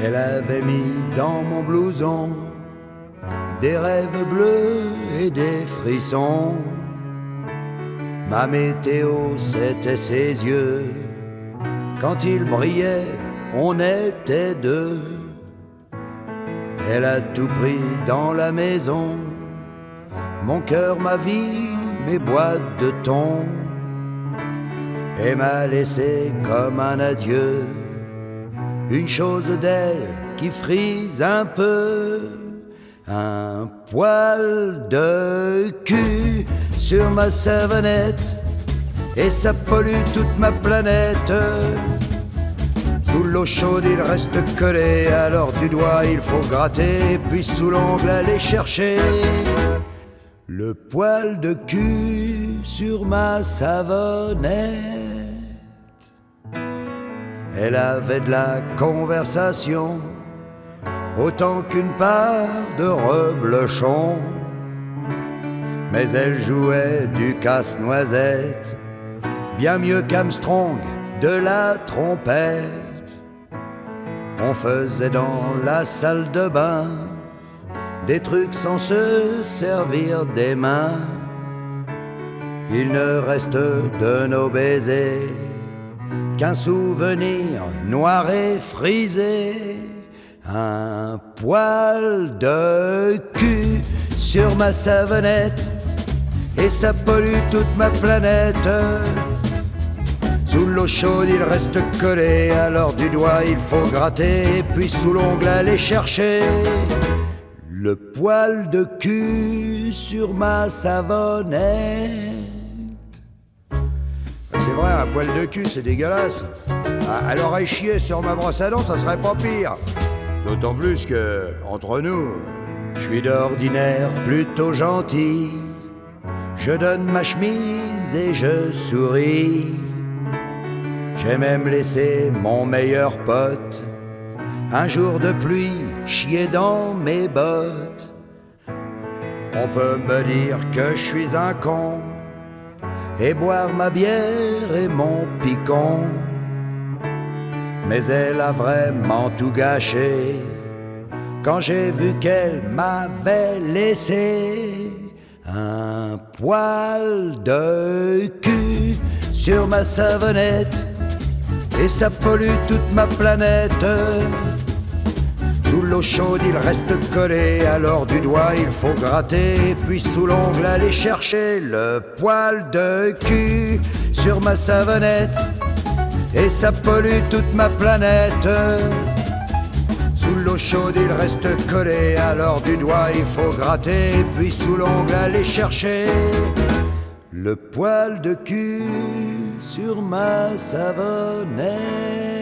Elle avait mis dans mon blouson des rêves bleus et des frissons. Ma météo, c'était ses yeux. Quand il brillait, on était deux. Elle a tout pris dans la maison, mon cœur, ma vie, mes boîtes de thon, et m'a laissé comme un adieu une chose d'elle qui frise un peu, un poil de cul sur ma savonnette, et ça pollue toute ma planète. Sous l'eau chaude il reste collé, alors du doigt il faut gratter, puis sous l'ongle aller chercher le poil de cul sur ma savonnette. Elle avait de la conversation autant qu'une part de reblochon, mais elle jouait du casse-noisette bien mieux qu'Armstrong de la trompette. On faisait dans la salle de bain des trucs sans se servir des mains. Il ne reste de nos baisers qu'un souvenir noir et frisé, un poil de cul sur ma savonnette, et ça pollue toute ma planète. Sous l'eau chaude il reste collé, alors du doigt il faut gratter, puis sous l'ongle aller chercher le poil de cul sur ma savonnette. C'est vrai, un poil de cul c'est dégueulasse. Elle aurait chié sur ma brosse à dents, ça serait pas pire. D'autant plus que, entre nous, je suis d'ordinaire plutôt gentil. Je donne ma chemise et je souris. J'ai même laissé mon meilleur pote un jour de pluie chier dans mes bottes. On peut me dire que je suis un con et boire ma bière et mon picon, mais elle a vraiment tout gâché quand j'ai vu qu'elle m'avait laissé un poil de cul sur ma savonnette, et ça pollue toute ma planète. Sous l'eau chaude il reste collé, alors du doigt il faut gratter, puis sous l'ongle aller chercher le poil de cul sur ma savonnette, et ça pollue toute ma planète. Sous l'eau chaude il reste collé, alors du doigt il faut gratter, puis sous l'ongle aller chercher le poil de cul sur ma savonnette.